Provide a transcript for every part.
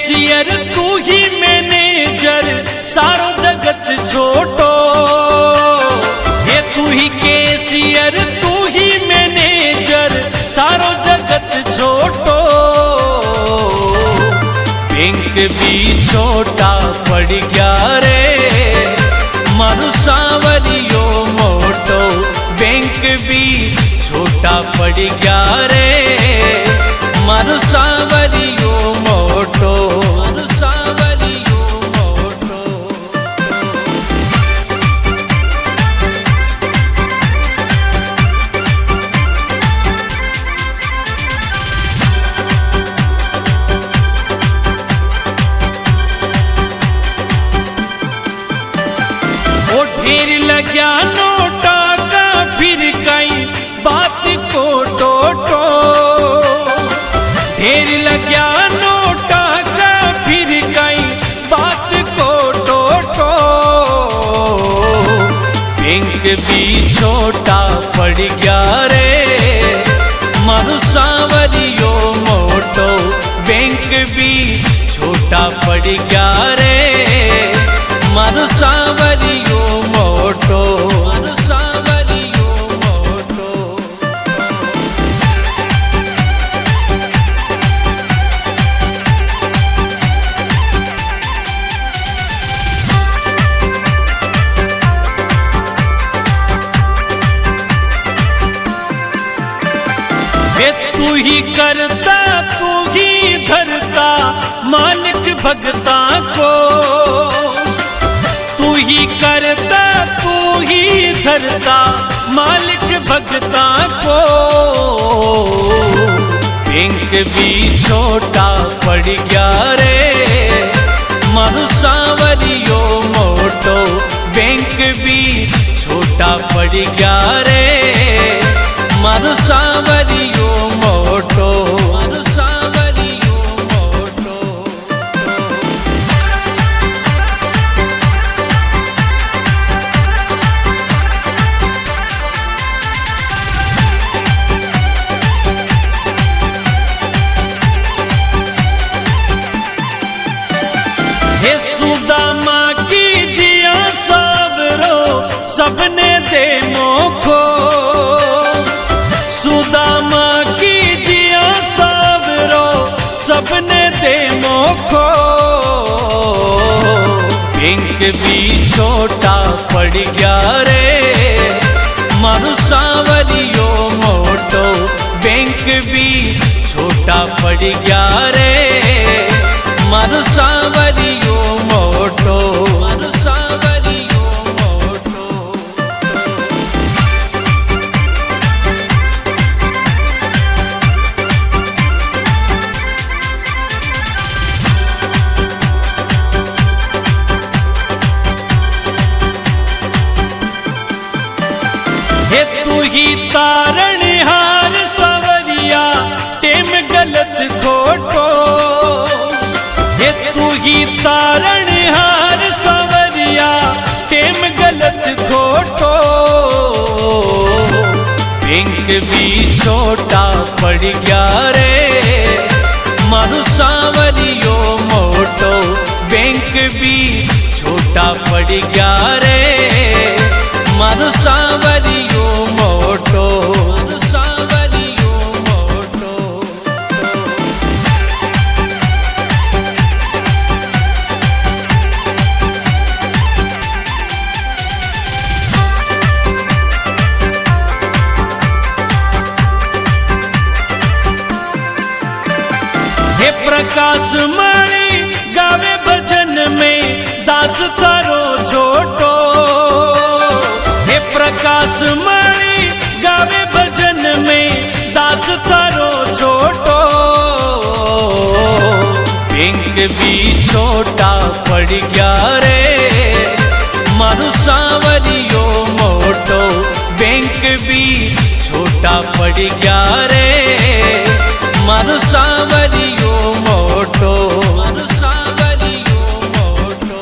Cashier तू ही manager सारो जगत छोटो। ये तू ही कैशियर तू ही मैनेजर सारो जगत छोटो। बैंक भी छोटा पड़ गया रे मारू सांवरियो मोटो। बैंक भी छोटा पड़ गया रे मारू सांवरियो मोटो। मारू सांवरियो मोटो। ओ ढेर लग्या नोटा का फिर कई बात को टोटो। ढेर लग्या नोटा का फिर कई बात को टोटो। बैंक भी छोटा पड़ गया रे मारू सांवरियो मोटो। बैंक भी छोटा पड़ गया रे मारू सांवरियो मोटो। मारू सांवरियो मोटो। तू ही करता तू ही धरता मालिक भगता को। तू ही करता तू ही धरता मालिक भगता को। बैंक भी छोटा पड़ गया रे मारू सांवरियो मोटो। बैंक भी छोटा पड़ गया रे मारू सांवरियो मोटो। मारू सांवरियो मोटो। हे सुदामा की जिया सबरो सबने दे मोखो। सुदामा की जिया सबरो सबने दे मोखो। बैंक भी छोटा पड़ गया रे मारू सांवरियो मोटो। बैंक भी छोटा पड़ गया रे मारू सांवरियो मोटो। मारू सांवरियो मोटो। हे तू ही तारणहार सांवरिया टेम गलत खोटो। हे तू ही तारणहार सांवरिया टेम गलत खोटो। बैंक भी छोटा पड़ गया रे मारू सांवरियो मोटो। बैंक भी छोटा पड़ गया रे मारू सांवरियो मोटो। मारू सांवरियो मोटो। हे प्रकाश मणि गावे भजन में दास तारो छोटो। हे प्रकाश मणि गावे भजन में दास तारो छोटो। बैंक भी छोटा पड़ गया रे मारू सांवरियो मोटो। बैंक भी छोटा पड़ गया रे मारू सांवरियो मोटो। मारू सांवरियो मोटो।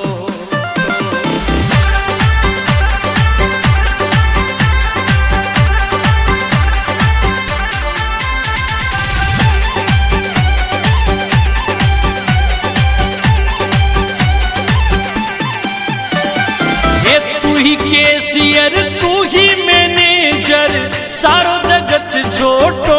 केसियर तू ही मैनेजर सारो जगत छोटो।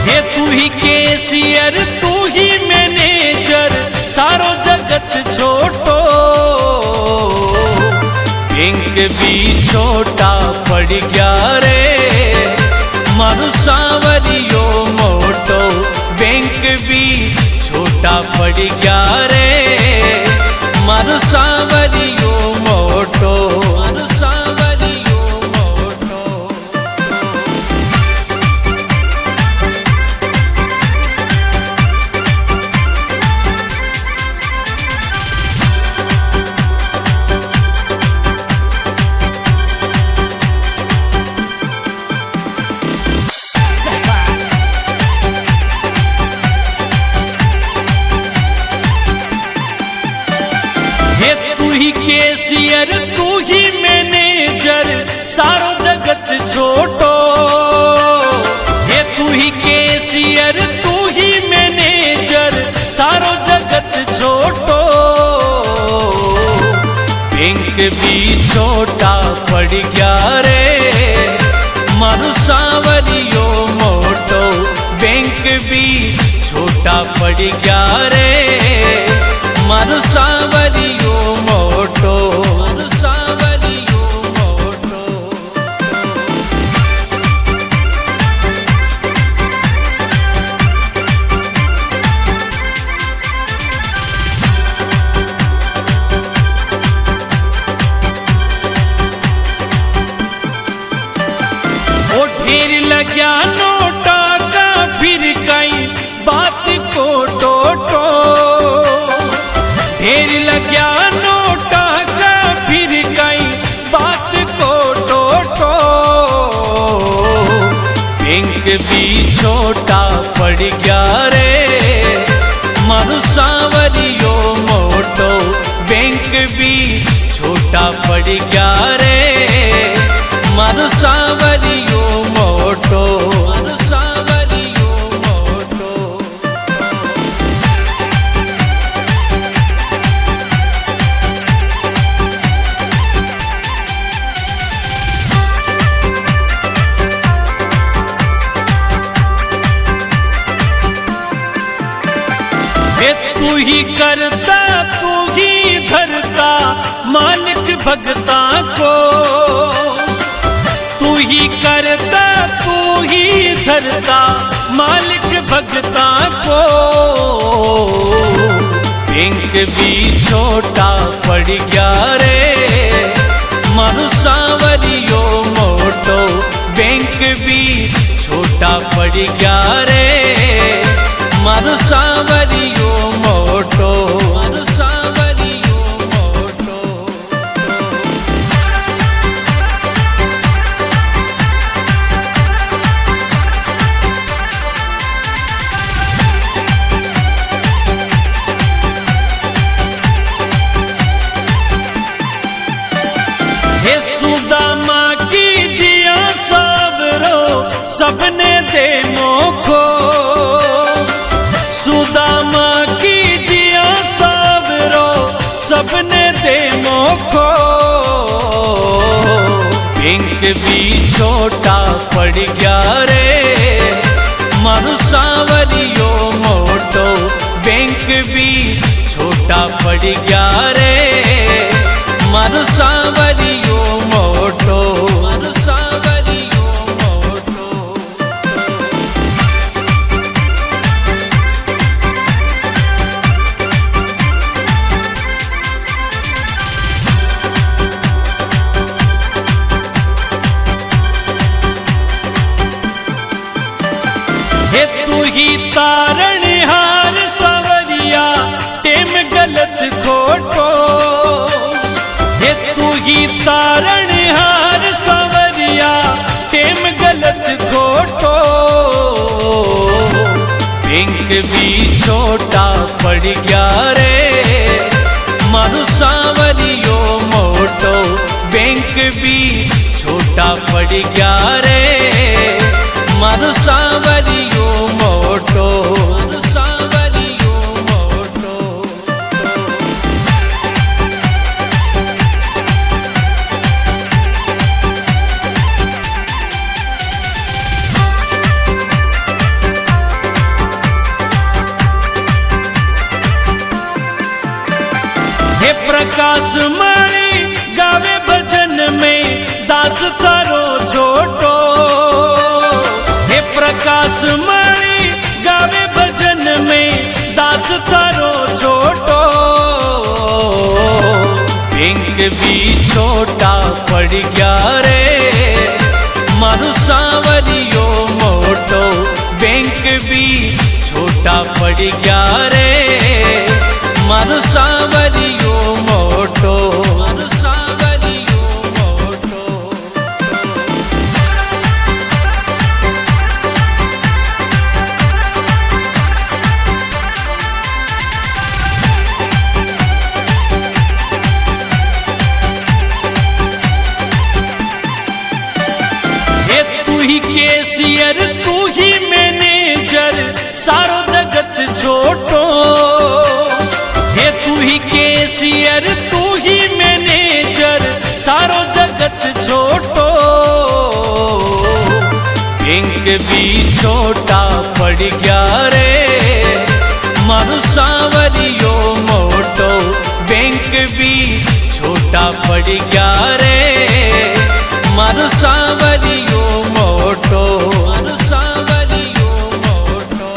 हे तू ही केसियर तू ही मैनेजर सारो जगत छोटो। बैंक भी छोटा पड़ गया रे मारू सांवरियो मोटो। बैंक भी छोटा पड़ गया रे मारू सांवरियो मोटो। मारू सांवरियो मोटो। तू ही केसियर तू ही मैनेजर सारो जगत छोटो। हे तू ही केसियर तू ही मैनेजर सारो जगत छोटो। बैंक भी छोटा पड़ गया रे मारू सांवरियो मोटो। बैंक भी छोटा पड़ गया रे मारू सांवरियो मोटो। मारू सांवरियो मोटो। ओ ढेर लग्या नोटा का फिर कई बात को टोटो। ढेर लग्या नोटा का फिर कई बात को टोटो। बैंक भी छोटा पड़ गया रे मारू सांवरियो मोटो। बैंक भी छोटा पड़ गया रे मारू सांवरियो मोटो। मारू सांवरियो मोटो। तू ही करता तू ही धरता मालिक भगता को। तू ही करता तू ही धरता मालिक भगता को। बैंक भी छोटा पड़ गया रे मारू सांवरियो मोटो। बैंक भी छोटा पड़ गया रे मारू सांवरियो मोटो। मारू सांवरियो मोटो। हे सुदामा की जिया सबरो सबने दे मोखो। सुदामा की जिया सबरो सबने दे मोखो। बैंक भी छोटा पड़ गया रे मारू सांवरियो मोटो। बैंक भी छोटा पड़ गया रे मारू सांवरियो मोटो। मारू सांवरियो मोटो। हे तू ही तारणहार सांवरिया टेम गलत खोटो। हे तू ही तारणहार सांवरिया टेम गलत खोटो। बैंक भी छोटा पड़ गया रे मारू सांवरियो मोटो। बैंक भी छोटा पड़ गया रे मारू सांवरियो मोटो। मारू सांवरियो मोटो। पड़ गया रे मारू सांवरियो मोटो बैंक भी छोटा पड़ गया रे मारू सांवरियो मोटो मारू सांवरियो मोटो। केसियर तू ही मैनेजर सारो जगत छोटो हे तू ही केसियर तू ही मैनेजर सारो जगत छोटो बैंक भी छोटा पड़ गया रे मारू सांवरियो मोटो बैंक भी छोटा पड़ गया रे मारू सांवरियो मोटो मारू सांवरियो मोटो।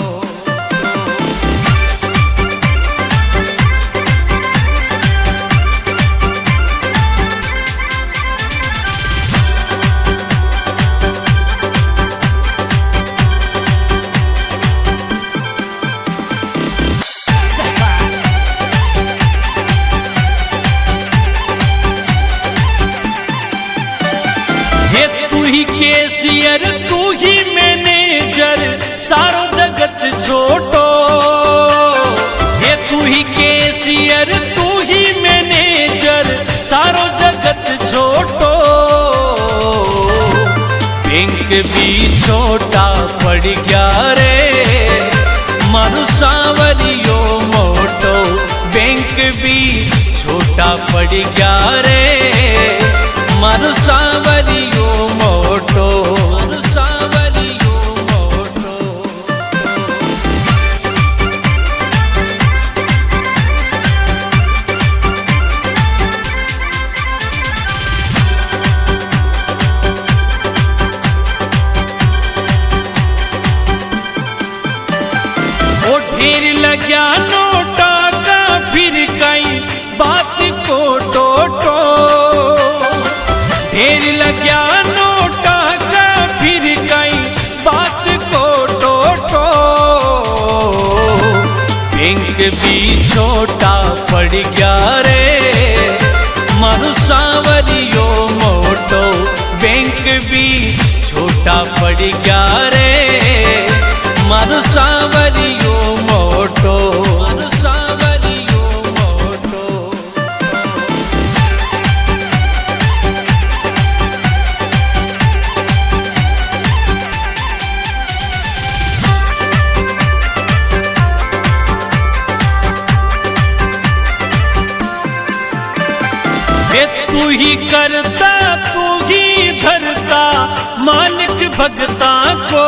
तू ही केसियर तू ही मैनेजर सारो जगत छोटो हे तू ही केसियर तू ही मैनेजर सारो जगत छोटो बैंक भी छोटा पड़ गया रे मारू सांवरियो मोटो बैंक भी छोटा पड़ गया रे मारू सांवरियो मोटो मारू सांवरियो मोटो। ओ ढेर लग्या नोटा का फिर कई बात को टोटो ढेर लग्या नोटा का फिर कई बात को टोटो बैंक भी छोटा पड़ गया रे मारू सांवरियो मोटो बैंक भी छोटा पड़ गया रे मारू सांवरियो मोटो मारू सांवरियो मोटो। तू ही करता तू ही धरता मालिक भगता को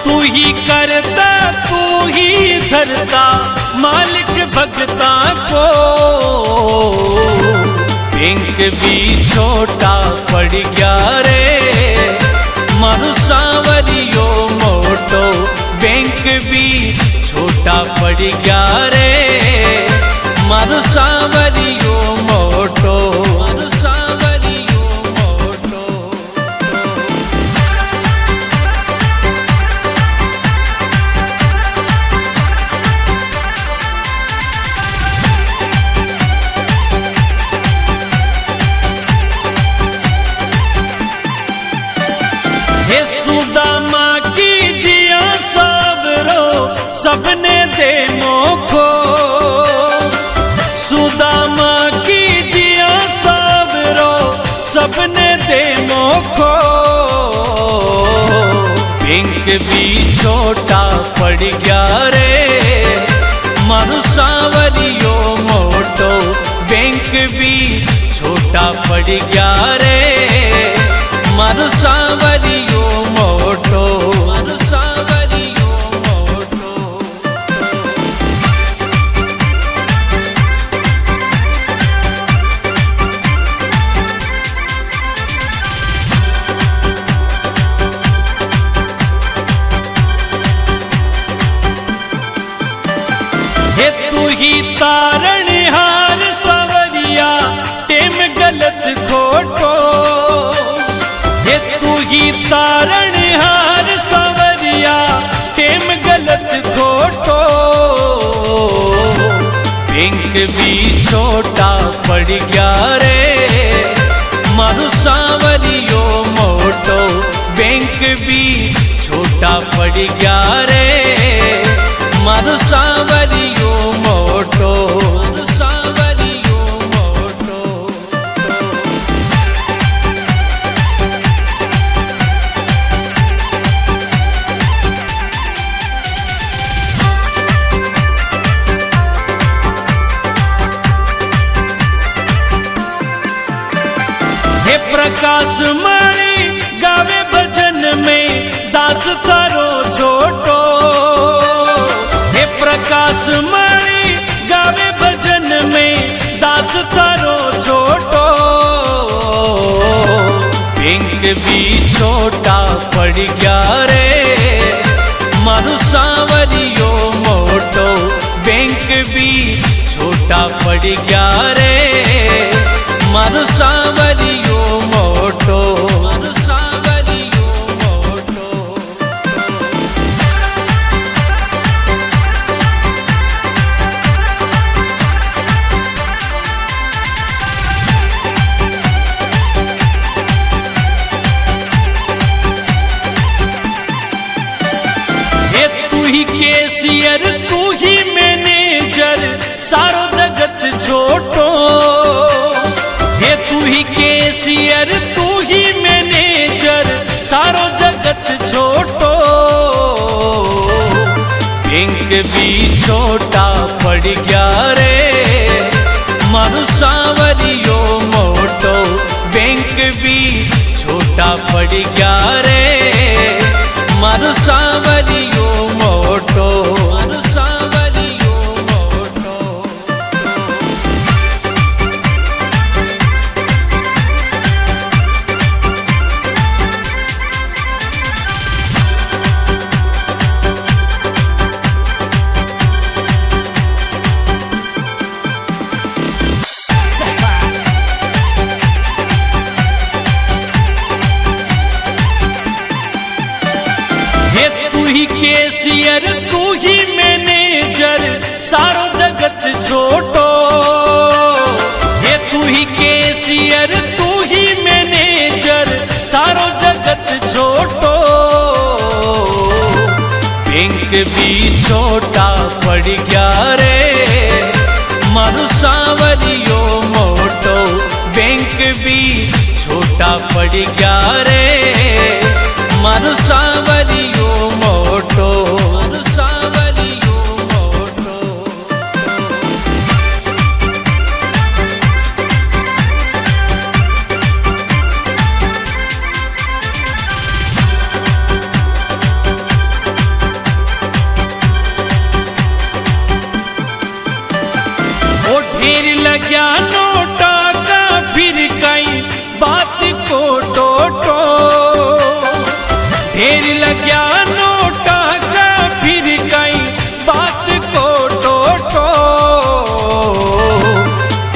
तू ही करता तू ही धरता मालिक भगता को बैंक भी छोटा पड़ गया रे मारू सांवरियो मोटो बैंक भी छोटा पड़ गया रे मारू सांवरियो मोटो मारू सांवरियो मोटो। हे सुदामा की जिया सबरो सबने दे मोखो सुदामा की जिया सबरो सबने दे मोखो बैंक भी छोटा पड़ गया रे मारू सांवरियो मोटो बैंक भी छोटा पड़ गया रे मारू सांवरियो मोटो मारू सांवरियो मोटो। हे तू ही तारणहार सांवरिया टेम गलत छोटा पड़ गया रे मारो सांवरियो मोटो बैंक भी छोटा पड़ गया रे मारो सांवरियो मोटो सांवरियो मोटो। हे प्रकाश मणि गावे भजन में दास थारो छोटो। हे प्रकाश मणि गावे भजन में दास थारो छोटो। बैंक भी छोटा पड़ गया रे मारो सांवरियो मोटो बैंक भी छोटा पड़ गया रे मारो सांवरियो मोटो मारो सांवरियो मोटो। ये तू ही कैशियर तू ही मैनेजर सारो जगत छोटो। हे तू ही कैशियर तू ही मैनेजर सारो जगत छोटो। बैंक भी छोटा पड़ गया रे मारो सांवरियो मोटो बैंक भी छोटा पड़ गया रे मारो सांवरियो मोटो मारो सांवरियो मोटो। हे तू ही कैशियर तू ही मैनेजर सारो जगत छोटो। हे तू ही कैशियर तू ही मैनेजर सारो जगत छोटो। बैंक भी छोटा पड़ गया रे मारो सांवरियो मोटो बैंक भी छोटा पड़ गया रे मारो सांवरियो मोटो मारो सांवरियो मोटो। ओ ढेर लग्या नोटा का फिर कई बात को टोटो। ढेर लग्या नोटा का फिर कई बात को टोटो।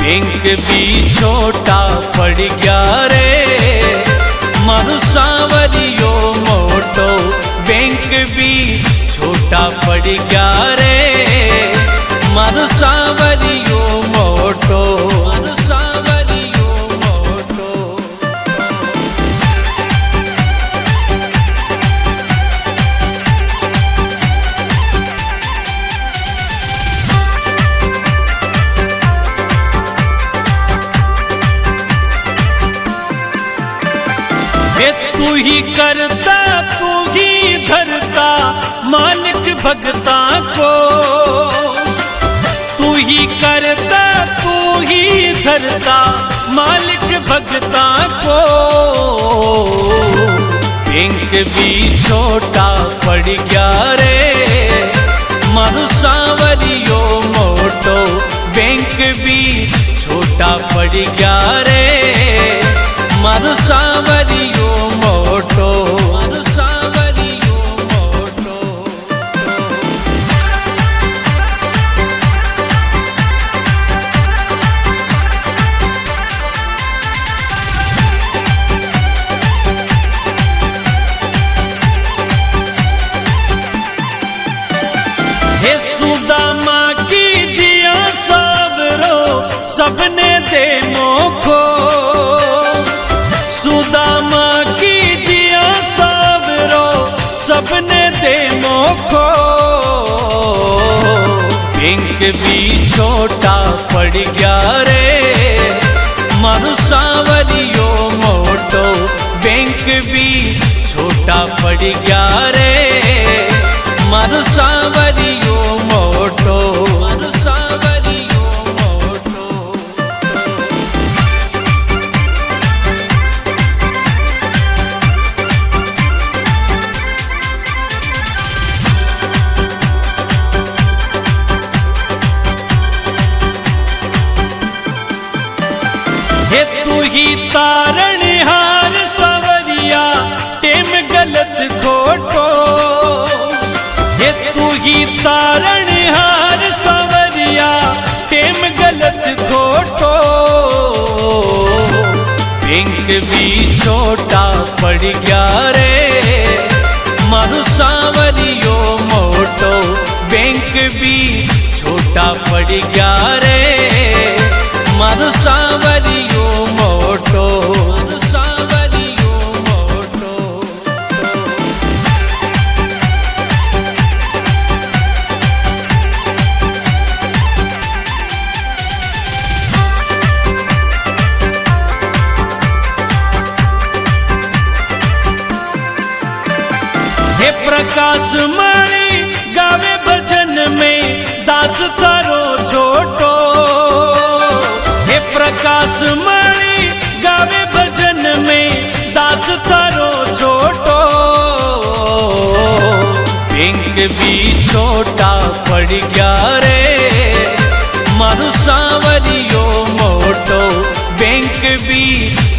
बैंक भी छोटा पड़ गया रे मारो सांवरियो मोटो बैंक भी छोटा पड़ गया रे मारो सांवरियो मोटो मारो सांवरियो मोटो। हे तू ही करता तू ही धरता मालिक भगता को। तू ही करता तू ही धरता मालिक भगता को। बैंक भी छोटा पड़ गया रे मारो सांवरियो मोटो बैंक भी छोटा पड़ गया रे मारो सांवरियो मोटो मारो सांवरियो मोटो। हे सुदामा की जिया सबरो सब छोटा पड़ गया रे, मारो सांवरियो मोटो बैंक भी छोटा पड़ गया रे, मारो सांवरियो मोटो, मारो सांवरियो मोटो। हे तू ही तारणहार सांवरिया टेम गलत खोटो, हे तू ही तारणहार सांवरिया टेम गलत खोटो। बैंक भी छोटा पड़ गया रे, मारो सांवरियो मोटो बैंक भी छोटा पड़ गया रे, मारो सांवरियो मोटो, मारो सांवरियो मोटो। हे प्रकाश मणि गावे भजन में दास तारो छोटो, हे प्रकाश मणि गावे भजन में दास तारो छोटो। बैंक भी छोटा पड़ गया रे, मारो सांवरियो मोटो बैंक भी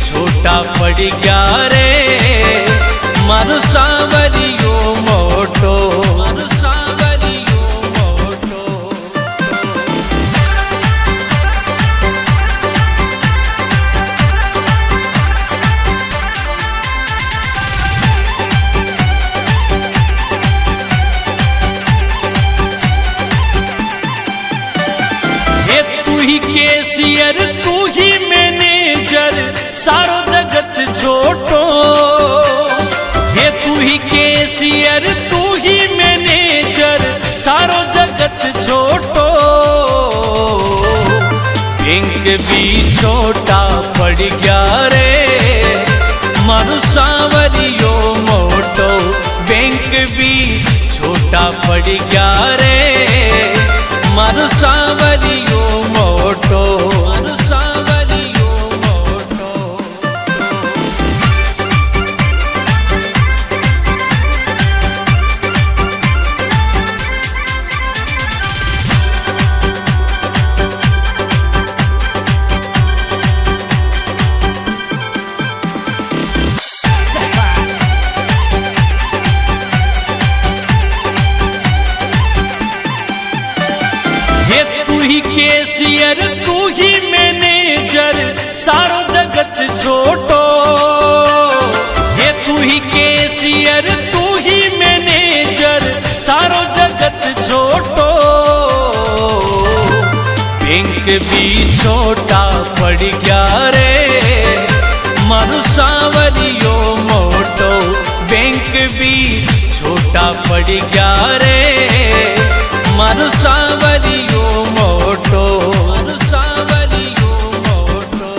छोटा पड़ गया रे, मारो सांवरियो मोटो, मारो सांवरियो मोटो। हे तू ही कैशियर तू ही मैनेजर सारो जगत छोटो, हे तू ही कैशियर तू ही मैनेजर सारो जगत छोटो। बैंक भी छोटा पड़ गया रे, मारो सांवरियो मोटो बैंक भी छोटा पड़ गया रे, मारो सांवरियो मोटो, मारो सांवरियो मोटो। हे तू ही कैशियर तू ही मैनेजर सारो जगत छोटो, हे तू ही कैशियर तू ही मैनेजर सारो जगत छोटो। बैंक भी छोटा पड़ गया रे, मारो सांवरियो मोटो बैंक भी छोटा पड़ गया रे, मारो सांवरियो मोटो, मारो सांवरियो मोटो।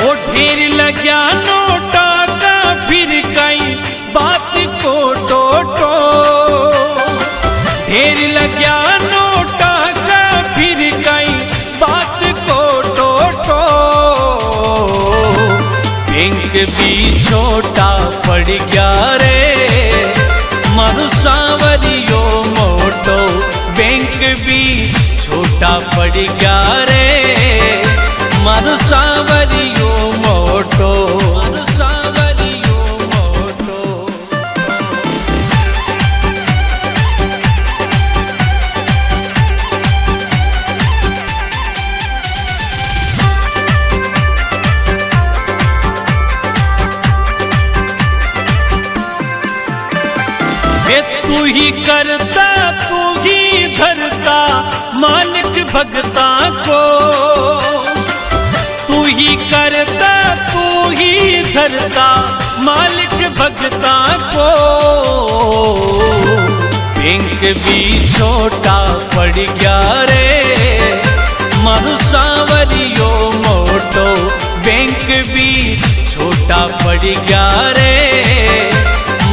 ओ ढेर लग्या नोटा का फिर कई बात को टोटो, ढेर लग्या नोटा का फिर कई बात को टोटो। बैंक भी छोटा पड़ गया रे, मारो सांवरियो मोटो बैंक भी छोटा पड़ गया रे, मारो सांवरियो मोटो, मारो सांवरियो मोटो। तू ही करता तू ही धरता मालिक भगता को, तू ही करता तू ही धरता मालिक भगता को। बैंक भी छोटा पड़ गया रे मानु सांवरियो मोटो, बैंक भी छोटा पड़ गया रे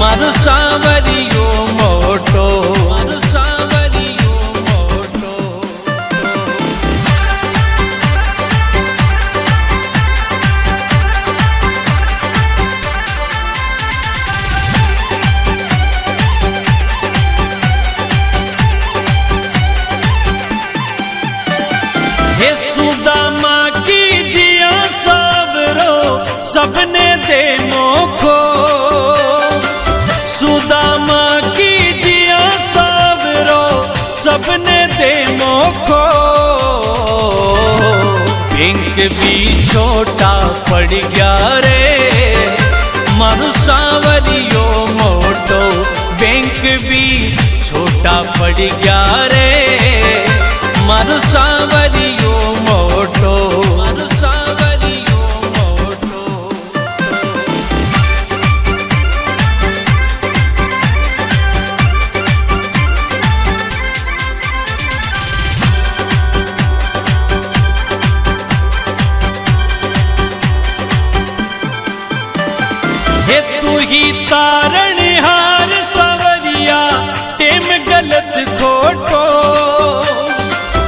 मानु सांवरियो मोटो, मानु सांवरियो मोटो। हे सुदामा की जिया सावरो सबने दे मोखो, सुदामा की जिया सावरो सबने दे मोखो। बैंक भी छोटा पड़ गया रे मानु सांवरियो मोटो, बैंक भी छोटा पड़ गया रे मानु सांवरियो मोटो, मानु सांवरियो मोटो। हे तू ही तारणहार सांवरिया टेम गलत खोटो,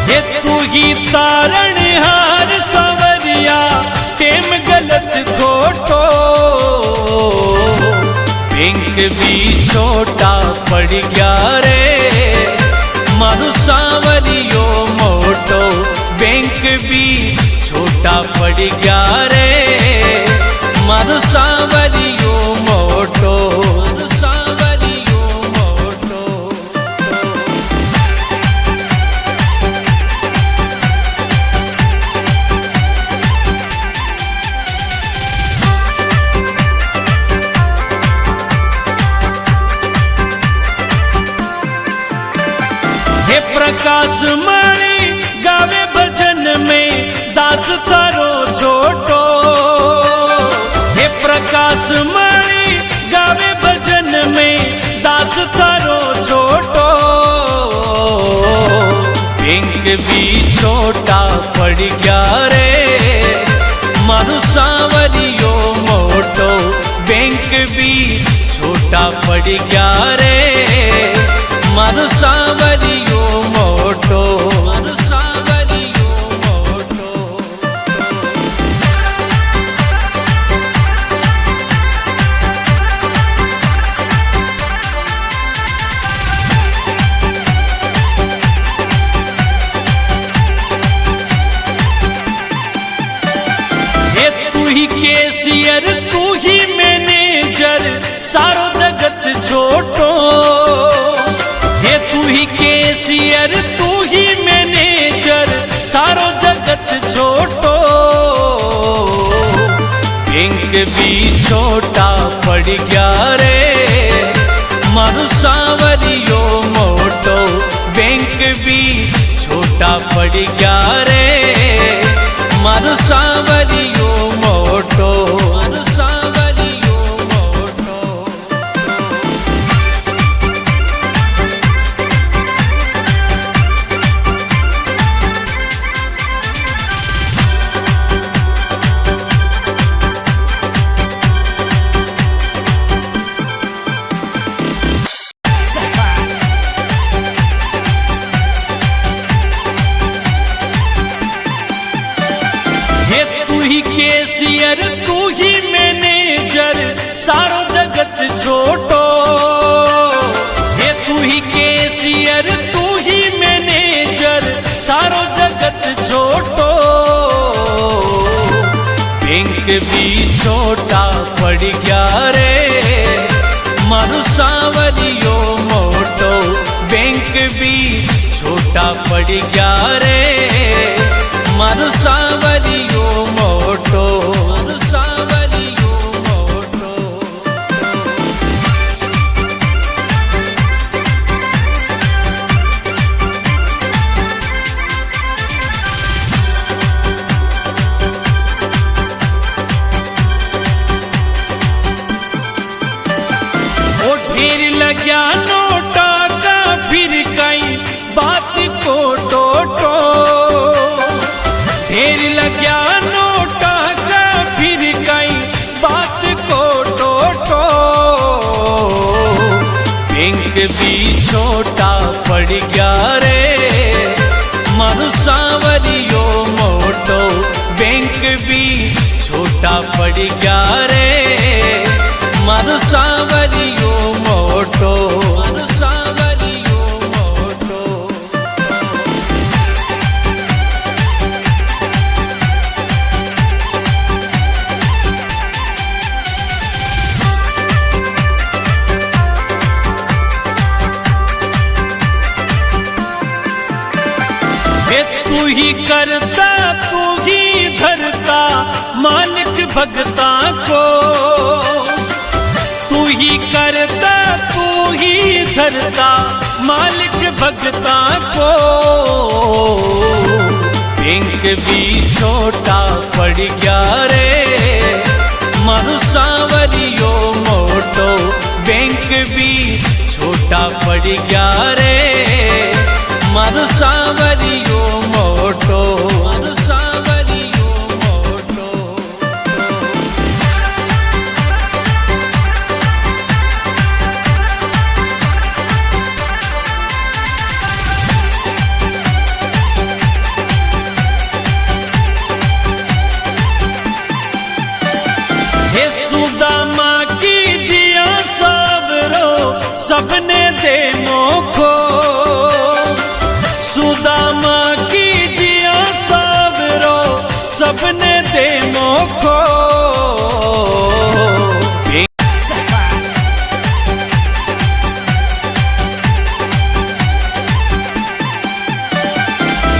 हे तू ही तारणहार सांवरिया टेम गलत खोटो। बैंक भी छोटा पड़ गया रे मानु सांवरियो मोटो, बैंक भी छोटा पड़ गया रे मानु सांवरियो मोटो, मानु सांवरियो मोटो। हे प्रकाश मणि गावे भजन में दास तारो छोटो, हे प्रकाश मणि गावे भजन में दास तारो छोटो। बैंक भी छोटा पड़ गया रे मानु सांवरियो मोटो, बैंक भी छोटा पड़ गया रे मानु सांवरियो मोटो, मानु सांवरियो मोटो। हे तू ही कैशियर तू ही मैनेजर सारो जगत छोटो, हे तू ही कैशियर तू ही मैनेजर सारो जगत छोटो। बैंक भी छोटा पड़ गया रे मानु सांवरियो मोटो, बैंक भी छोटा पड़ गया रे मानु सांवरियो मोटो, मानु सांवरियो मोटो। हे तू ही कैशियर तू ही मैनेजर सारो जगत छोटो, हे तू ही कैशियर तू ही मैनेजर सारो जगत छोटो। बैंक भी छोटा पड़ गया रे मानु सांवरियो मोटो, बैंक भी छोटा पड़ गया रे मानु सांवरियो मोटो, मानु सांवरियो मोटो। लग्या नोटा का फिर कई बात को टोटो। ढेर लग्या नोटा का फिर कई बात को टोटो। बैंक भी छोटा पड़ गया रे मारू सांवरियो मोटो। बैंक भी छोटा पड़ गया रे मारू सांवरियो मोटो। मारू सांवरियो मोटो। तू ही करता तू ही धरता मालिक भगता को। तू ही करता तू ही धरता मालिक भगता को। बैंक भी छोटा पड़ गया रे मारू सांवरियो मोटो। बैंक भी छोटा पड़ गया रे मारू सांवरियो मोटो। मारू सांवरियो मोटो। हे सुदामा की जिया सबरो सबने दे मोखो। सुदामा की जिया सबरो सबने दे मोखो।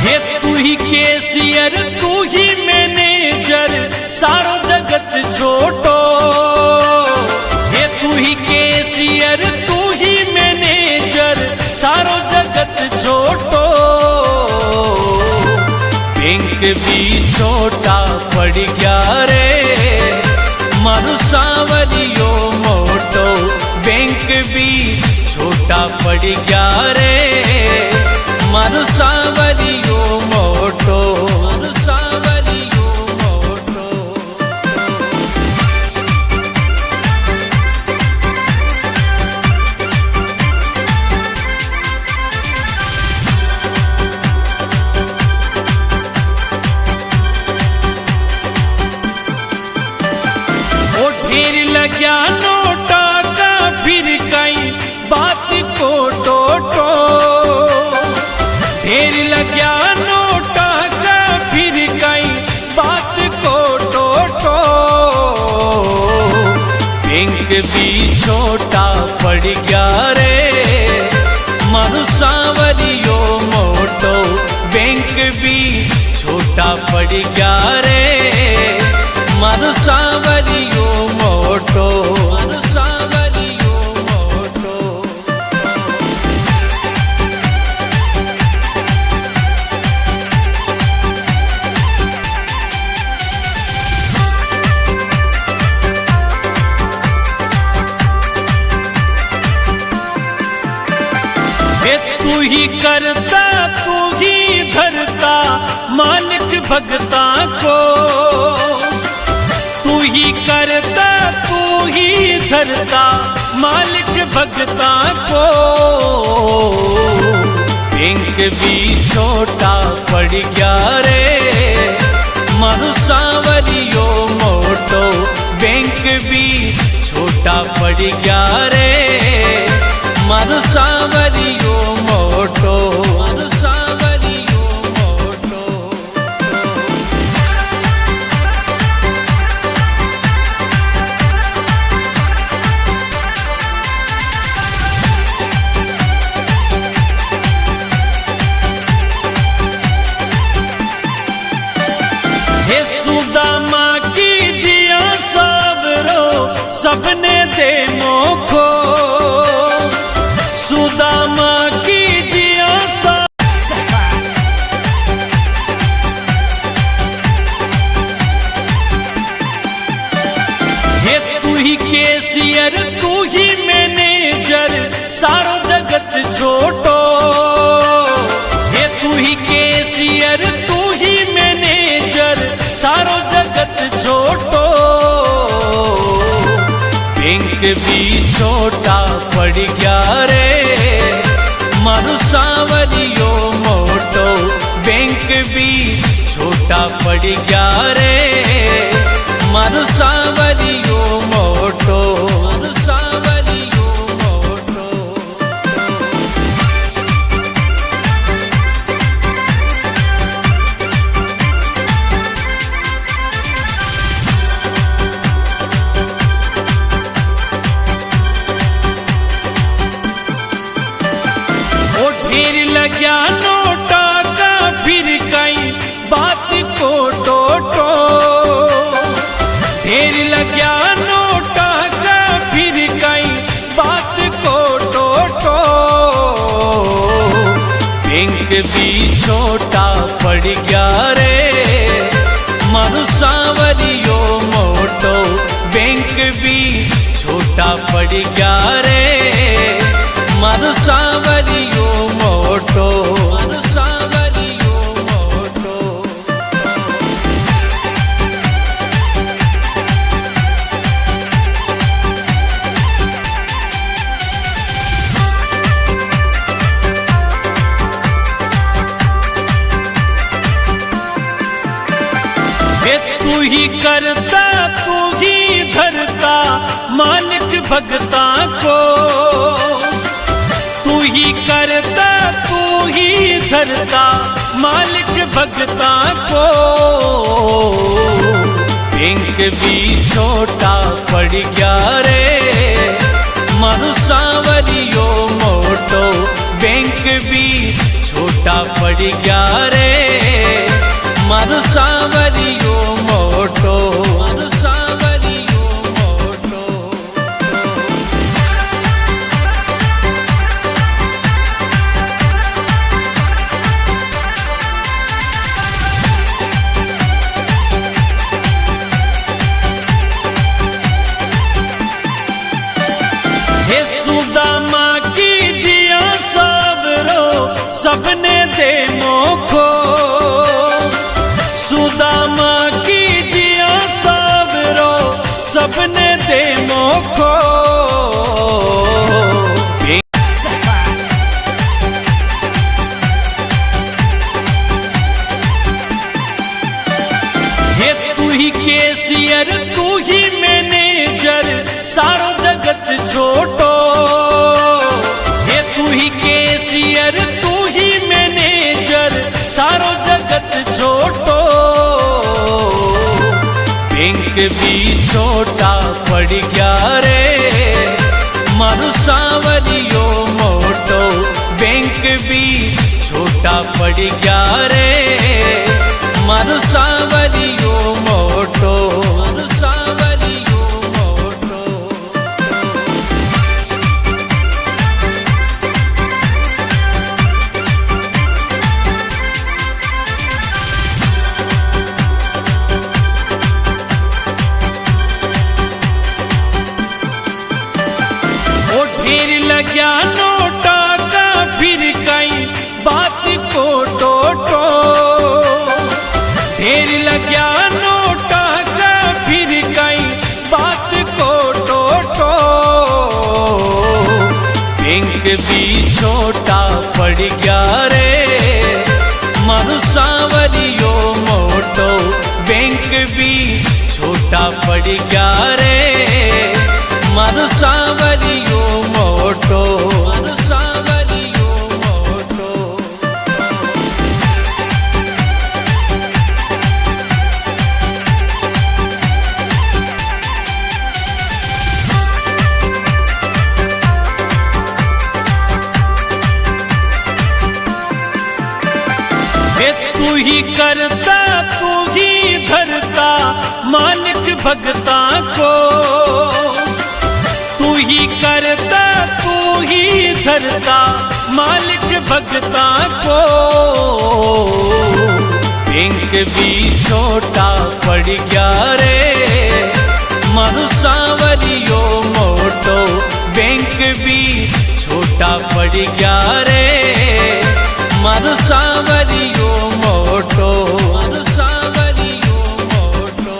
हे तू ही कैशियर तू ही मैनेजर सारो जगत छोटो। हे तू ही कैशियर तू ही मैनेजर सारो जगत छोटो। बैंक भी छोटा पड़ गया रे मारू सांवरियो मोटो। बैंक भी छोटा पड़ गया रे मारू सांवरियो मोटो। मारू सांवरियो मोटो। ढेर लग्या नोटा का फिर कई बात को टोटो। ढेर लग्या नोटा का फिर कई बात को टोटो। बैंक भी छोटा पड़ गया रे मारू सांवरियो मोटो। बैंक भी छोटा पड़ गया रे मारू सांवरियो मोटो। मारू सांवरियो मोटो। हे तू ही करता तू ही धरता मालिक भगता को। तू ही करता तू ही धरता मालिक भगता को। बैंक भी छोटा पड़ गया रे मारू सांवरियो मोटो। बैंक भी छोटा पड़ गया रे मारू सांवरियो मोटो। मारू सांवरियो मोटो। हे सुदामा की जिया सबरो सबने दे मोखो। सुदामा की जिया हे तू ही कैशियर तू ही मैनेजर सारो जगत छोटो। ये तू ही कैशियर तू ही मैनेजर सारो जगत छोटो। बैंक भी छोटा पड़ गया रे मारू सांवरियो मोटो। बैंक भी छोटा पड़ गया रे मारू सांवरियो मोटो। मारू सांवरियो मोटो। ओ ढेर लग्या नोटा का फिर कई बात को टोटो। ढेर लग्या नोटा का फिर कई बात को टोटो। बैंक भी छोटा पड़ गया रे मारू सांवरियो मोटो। बैंक भी छोटा पड़ गया रे मारू सांवरियो मोटो। मारू सांवरियो मोटो। ये तू ही करता तू ही धरता मालिक भगता को। तू ही करता तू ही धरता मालिक भगता को। बैंक भी छोटा पड़ गया रे मारू सांवरियो मोटो। बैंक भी छोटा पड़ गया रे मारू सांवरियो मोटो। मारू सांवरियो मोटो। हे सुदामा की जिया सावरो सबने दे मोखो। सुदामा की जिया सावरो सबने दे मोखो। ये तू ही कैशियर तू ही मैनेजर सारो जगत छोटो। ये तू ही कैशियर तू ही मैनेजर सारो जगत छोटो। बैंक भी छोटा पड़ गया रे मारू सांवरियो मोटो। बैंक भी छोटा पड़ गया रे मारू सांवरियो मोटो। मारू सांवरियो मोटो। ओ ढेर लग्या नोटा का फिर कई बात को टोटो। ढेर लग्या नोटा का फिर कई बात को टोटो। बैंक भी छोटा पड़ गया रे मारू सांवरियो मोटो। बैंक भी छोटा पड़ गया रे मारू सांवरियो मोटो। मारू सांवरियो मोटो। ये तू ही करता तू ही धरता मालिक भगता को। तू ही करता तू ही धरता मालिक भगता को। बैंक भी छोटा पड़ गया रे मारू सांवरियो मोटो। बैंक भी छोटा पड़ गया रे मारो सांवरियो मोटो, मारो सांवरियो मोटो।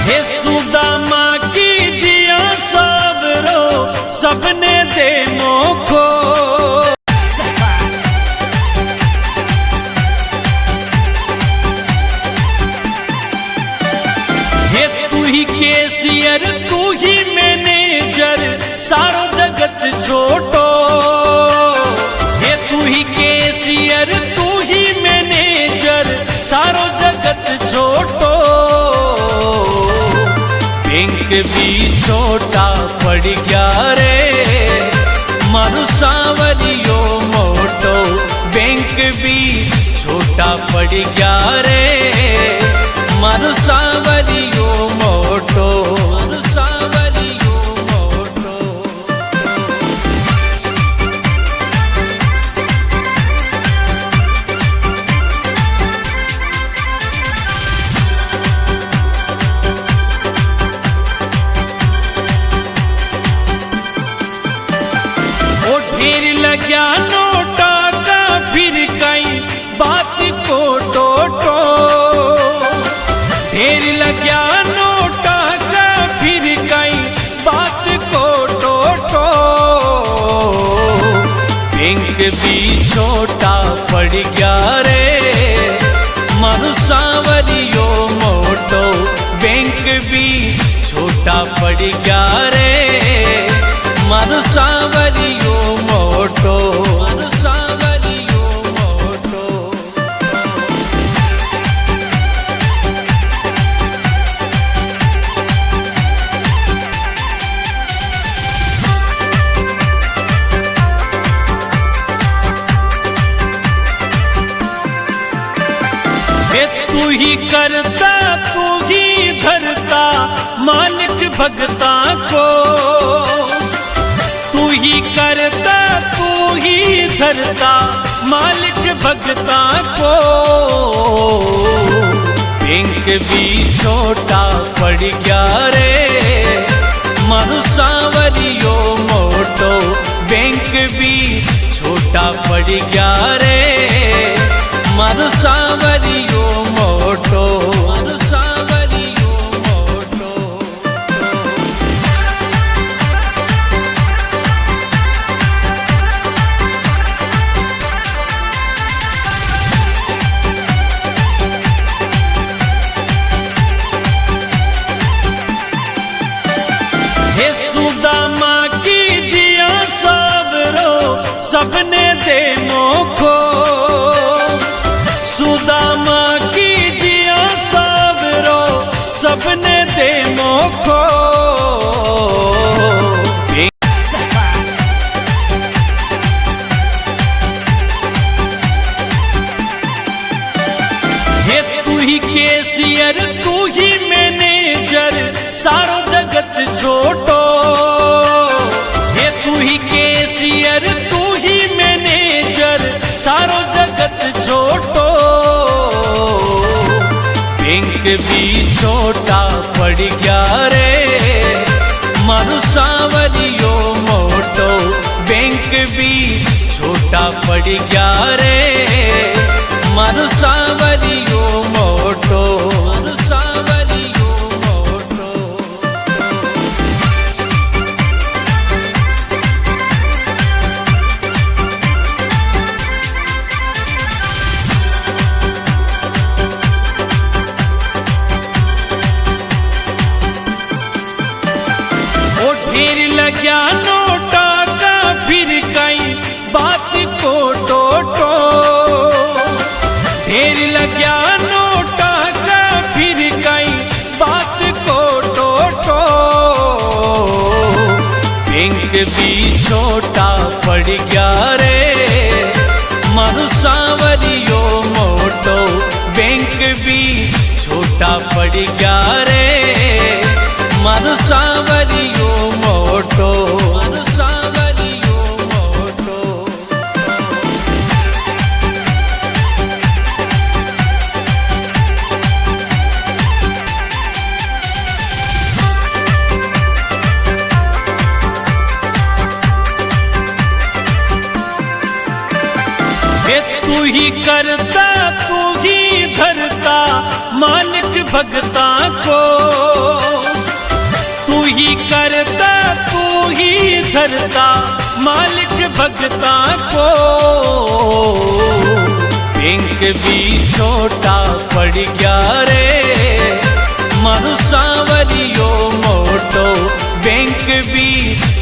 हे सुदामा की जिया सबरो सबने दे मोखो, हे तू ही केसियर तू ही मैनेजर सारो जगत छोटो, हे तू ही केसियर तू ही मैनेजर सारो जगत छोटो। बैंक भी छोटा पड़ गया रे मारो सांवरियो मोटो, बैंक भी छोटा पड़ गया रे मारो सांवरियो मोटो, मारो सांवरियो मोटो। ढेर लग्या नोटा का फिर कई बात को टोटो, ढेर लग्या नोटा का फिर कई बात को टोटो। बैंक भी छोटा पड़ गया रे मारो सांवरियो मोटो, बैंक भी छोटा पड़ गया रे मारो सांवरियो मोटो, मारो सांवरियो मोटो। हे तू ही करता तू ही धरता मालिक भगता को, तू ही करता तू ही धरता मालिक भगता को। बैंक भी छोटा पड़ गया रे मारो सांवरियो मोटो, बैंक भी छोटा पड़ गया रे मारो सांवरियो मोटो, मारो सांवरियो मोटो। हे सुदामा की जिया सबरो सबने दे मोखो, सुदामा की जिया सबरो सबने दे मोखो। हे तू ही केसियर तू ही मैनेजर सारो जगत छोटो, हे तू ही केसियर तू ही मैनेजर सारो जगत छोटो। बैंक भी छोटा पड़ गया रे मारो सांवरियो मोटो, बैंक भी छोटा पड़ गया रे मारो सांवरियो मोटो, मारो सांवरियो मोटो। ढेर लग्या नोटा का फिर कई बात को टोटो, ढेर लग्या नोटा का फिर कई बात को टोटो। बैंक भी छोटा पड़ गया रे मारो सांवरियो मोटो, बैंक भी छोटा पड़ गया रे मारो सांवरियो मोटो, मारो सांवरियो ही करता तू ही धरता मालिक भगता को, तू ही करता तू ही धरता मालिक भगता को। बैंक भी छोटा पड़ गया रे मारू सांवरियो मोटो, बैंक भी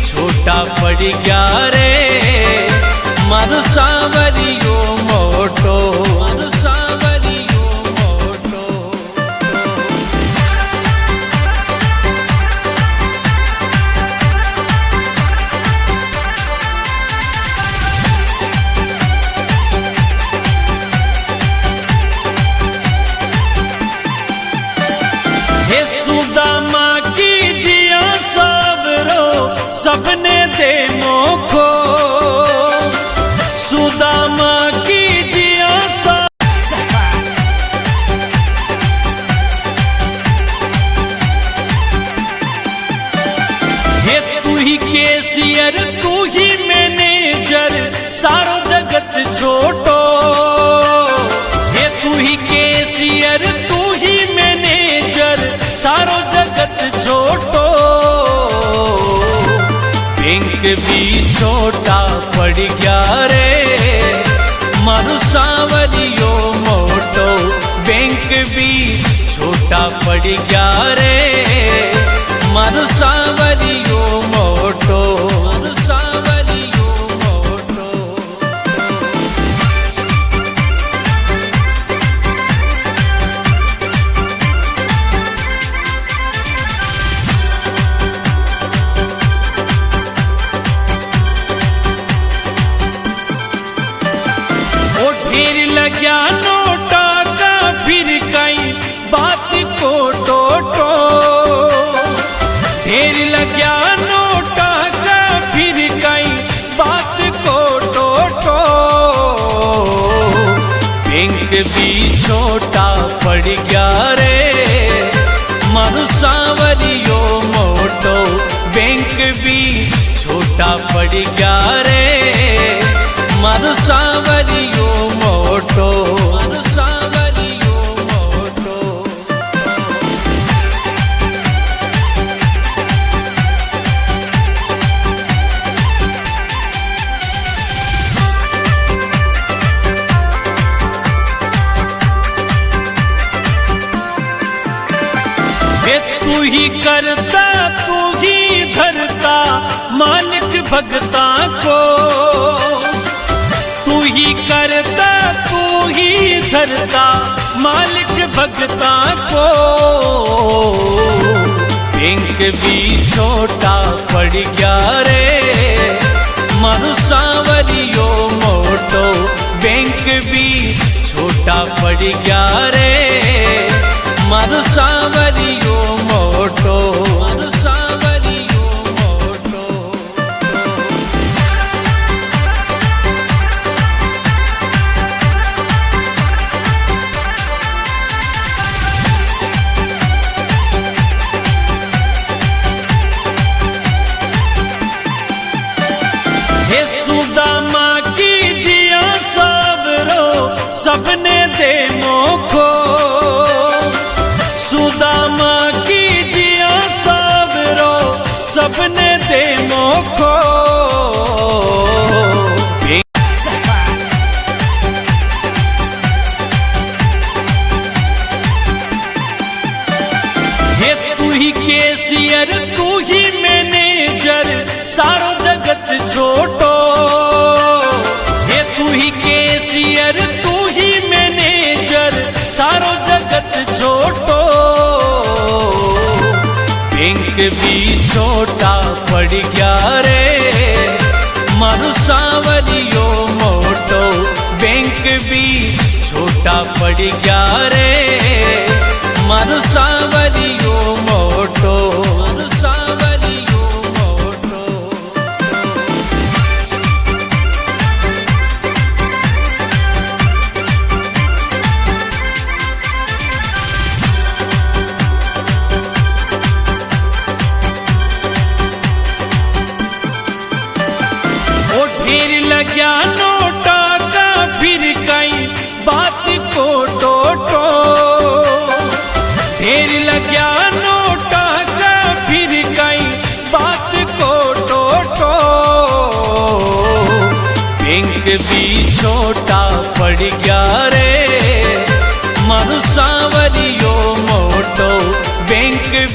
छोटा पड़ गया रे मारू सांवरियो मोटो, मारू सांवरियो मोटो। हे सुदामा की जिया सावरो सबने दे मोखो, सुदामा की जिया हे तू ही केसियर तू ही मैनेजर सारो जगत छोटो, हे तू ही केसियर तू ही मैनेजर सारो जगत छोटो। बैंक भी छोटा पड़ गया रे मारू सांवरियो मोटो, बैंक भी छोटा पड़ गया रे मारू सांवरियो मोटो, मारू सांवरियो मोटो। ढेर लग्या नोटा का फिर कई बात को टोटो, ढेर लग्या नोटा का फिर कई बात को टोटो। बैंक भी छोटा पड़ गया रे मारू सांवरियो मोटो, बैंक भी छोटा पड़ गया रे मारू सांवरियो मोटो, मारू सांवरियो मोटो। हे तू ही करता तू ही धरता मालिक भगता को, तू ही करता तू ही धरता मालिक भगता को। बैंक भी छोटा पड़ गया रे मारू सांवरियो मोटो, बैंक भी छोटा पड़ गया रे मारू सांवरियो मोटो, मारू सांवरियो मोटो। हे सुदामा की जिया सावरो सबने दे मोखो, सुदामा की जिया सावरो सबने दे मोखो। हे तू ही केसियर तू ही मैनेजर सारो जगत छोटो, हे तू ही केसियर तू ही मैनेजर सारो जगत छोटो। बैंक भी छोटा पड़ गया रे मारू सांवरियो मोटो, बैंक भी छोटा पड़ गया रे मारू सांवरियो मोटो, मारू सांवरियो मोटो। ढेर लग्या नोटा का फिर कई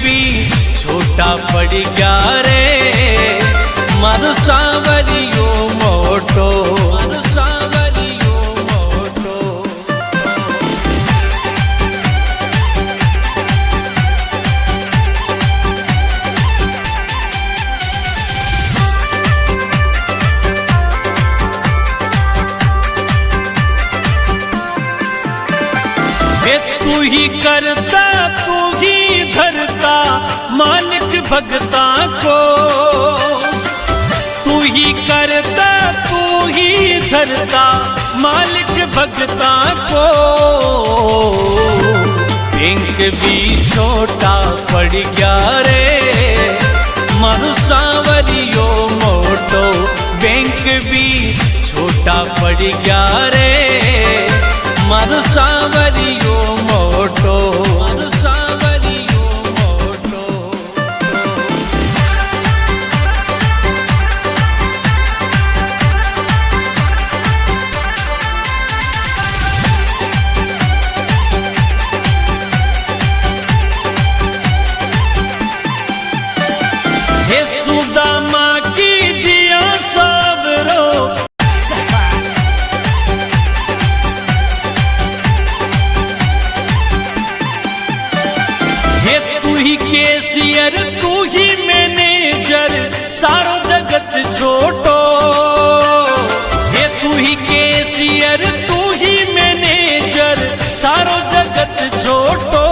भी छोटा पड़ गया रे मारो सांवरियो मोटो, मारो सांवरियो मोटो। तू ही करता तू ही धरता मालिक भगता को, तू ही करता तू ही धरता मालिक भगता को। बैंक भी छोटा पड़ गया रे मारो सांवरियो मोटो, बैंक भी छोटा पड़ गया रे मारो सांवरियो मोटो, मारो सांवरियो मोटो। हे सुदामा की जिया सबरो, तू ही केसियर तू ही मैनेजर सारो जगत छोटो। हे तू ही केसियर तू ही मैनेजर सारो जगत छोटो।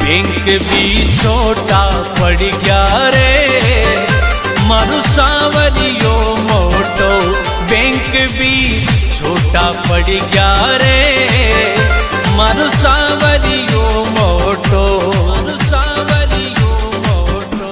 बैंक भी छोटा पड़ गया रे मारो सांवरियो मोटो, बैंक भी छोटा पड़ गया रे मारो सांवरियो मोटो, मारो सांवरियो मोटो।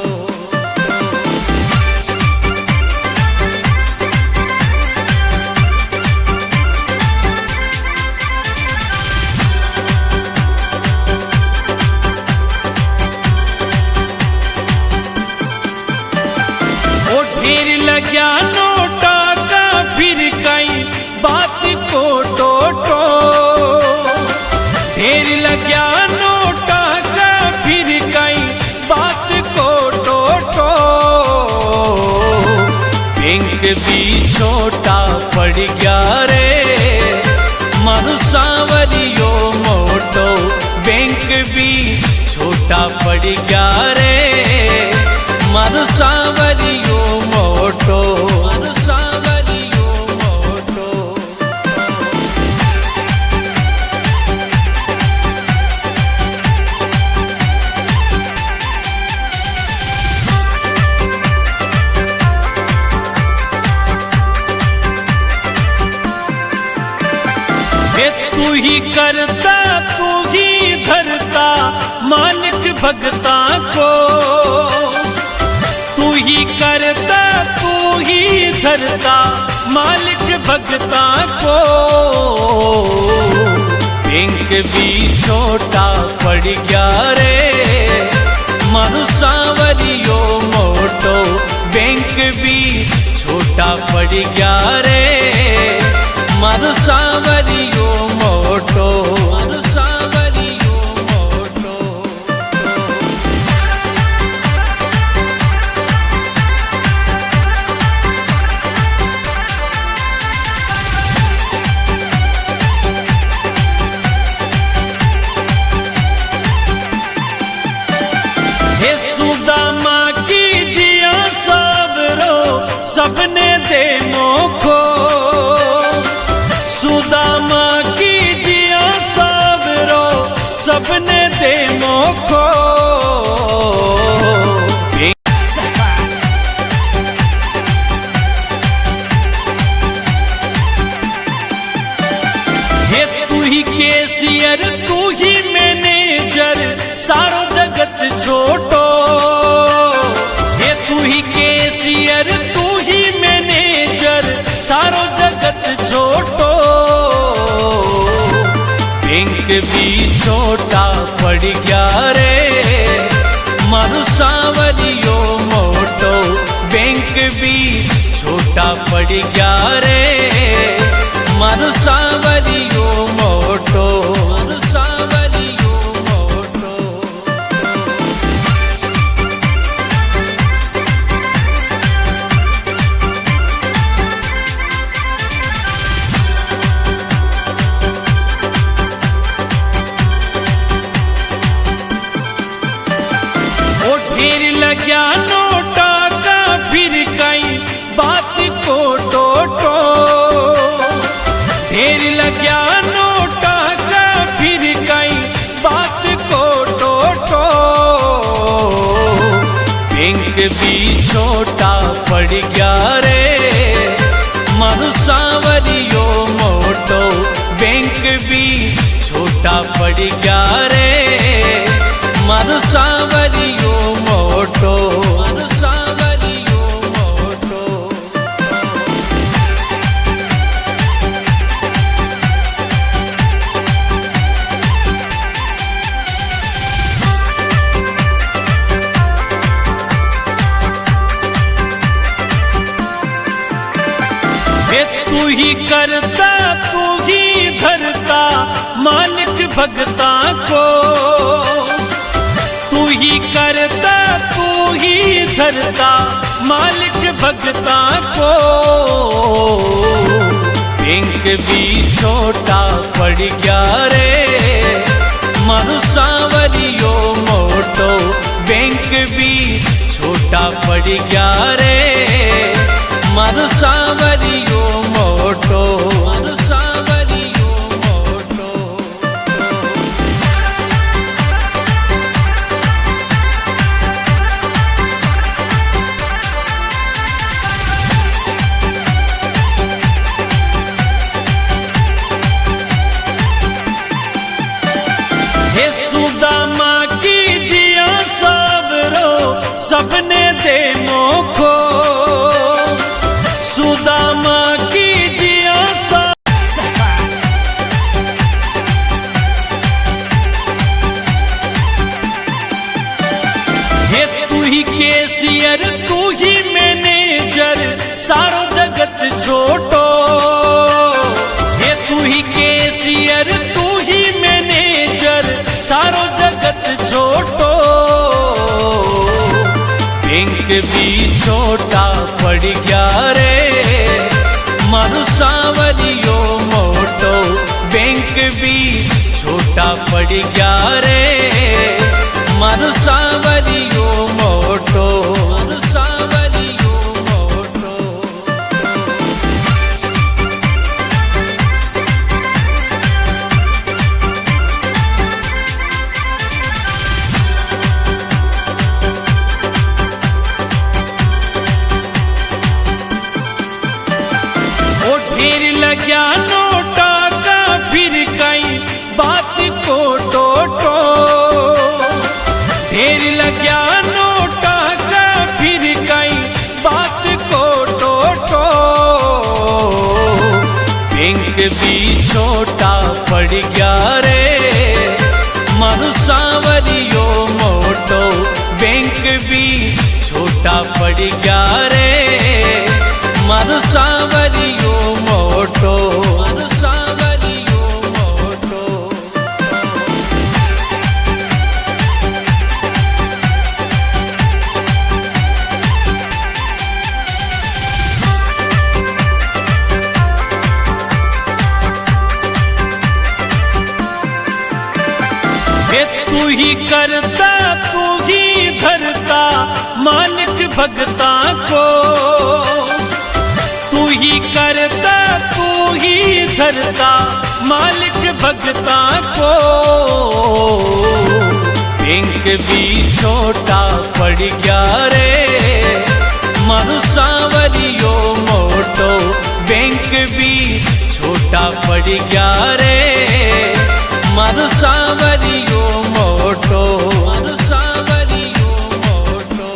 ओ ढेर लग्या नोटा का फिर कई बात को टोटो, ढेर लग्या नोटा का फिर कई बात को टोटो। बैंक भी छोटा पड़ गया रे मारो सांवरियो मोटो, बैंक भी छोटा पड़ गया रे मारो सांवरियो मोटो, मारो सांवरियो मोटो। तू ही करता तू ही धरता मालिक भगता को, तू ही करता तू ही धरता मालिक भगता को। बैंक भी छोटा पड़ गया रे मारो सांवरियो मोटो, बैंक भी छोटा पड़ गया रे मारो सांवरियो मोटो, मारो सांवरियो मोटो। हे सुदामा की जिया सबरो सबने दे मोखो, सुदामा की जिया सबरो सबने दे मोखो। हे तू ही केसियर तू ही मैनेजर सारो जगत छोटो। हे तू ही केसियर तू ही मैनेजर सारो जगत छोटो। बैंक भी छोटा पड़ गया रे मारो सांवरियो मोटो, बैंक भी छोटा पड़ गया रे मारो सांवरियो मोटो, मारो सांवरियो मोटो। लग्या नोटा का फिर कई बात को टोटो। ढेर लग्या नोटा का फिर कई बात को टोटो। बैंक भी छोटा पड़ गया रे मारू सांवरियो मोटो। बैंक भी छोटा पड़ गया रे मारू सांवरियो मोटो। मारू सांवरियो मोटो। तू ही करता तू ही धरता मालिक भगता को। तू ही करता तू ही धरता मालिक भगता को। बैंक भी छोटा पड़ गया रे मारू सांवरियो मोटो। बैंक भी छोटा पड़ गया रे मारू सांवरियो मोटो। मारू सांवरियो मोटो। हे सुदामा की जिया सबरो सबने दे मोखो। सुदामा की जिया हे तू ही कैशियर तू ही मैनेजर सारो जगत छोटो। हे तू ही कैशियर तू ही मैनेजर सारो जगत छोटो। बैंक भी छोटा पड़ गया रे मारू सांवरियो मोटो। बैंक भी छोटा पड़ गया रे मारू सांवरियो मोटो। मारू सांवरियो मोटो। ढेर लग्या नोटा का फिर कई बात को टोटो। ढेर लग्या नोटा का फिर कई बात को टोटो। बैंक भी छोटा पड़ गया रे मारू सांवरियो मोटो। बैंक भी छोटा पड़ गया रे मारू सांवरियो मोटो। मारू सांवरियो मोटो। हे तू ही करता तू ही धरता मालिक भगता को। तू ही करता तू ही धरता मालिक भगता को। बैंक भी छोटा पड़ गया रे मारू सांवरियो मोटो। बैंक भी छोटा पड़ गया रे मारू सांवरियो मोटो। मारू सांवरियो मोटो।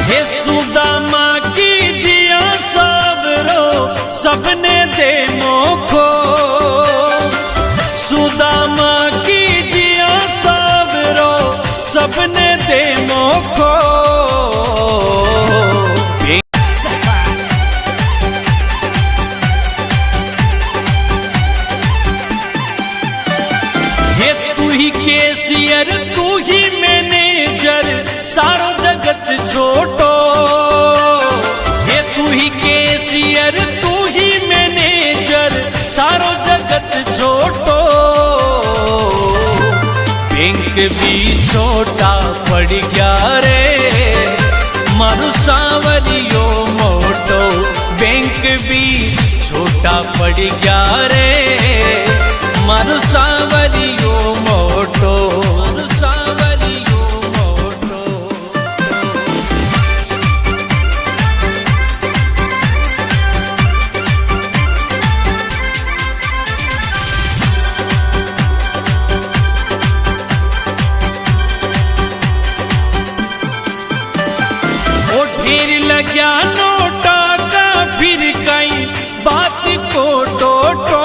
हे सुदामा की जिया सबरो सबने दे मोखो। सुदामा की जिया सबरो सबने दे मोखो। हे तू ही कैशियर तू ही मैनेजर मैनेजर सारो जगत छोटो, ये तू ही कैशियर तू ही मैनेजर सारो जगत छोटो। बैंक भी छोटा पड़ गया रे मारू सांवरियो मोटो, बैंक भी छोटा पड़ गया रे मारू सांवरियो मोटो, मारू सांवरियो मोटो। ओ ढेर लग्या नोटा का फिर कई बात को टोटो,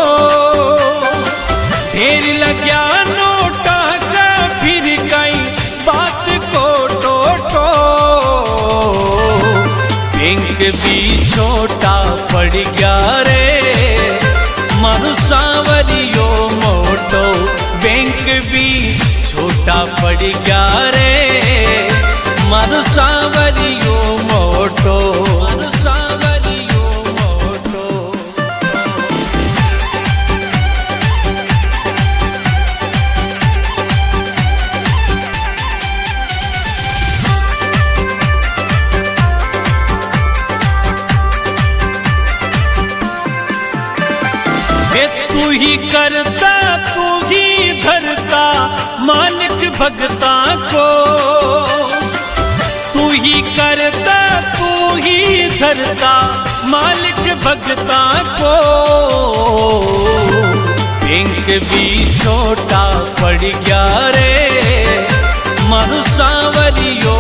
ढेर लग्या नोटा का फिर कई बात को टोटो। बैंक भी छोटा पड़ गया रे मारू सांवरियो मोटो, बैंक भी छोटा पड़ गया रे मारू सांवरियो मोटो, मारू सांवरियो मोटो। तू ही करता तू ही धरता मालिक भगता को, तू ही करता तू ही धरता मालिक भगता को। बैंक भी छोटा पड़ गया रे मारू सांवरियो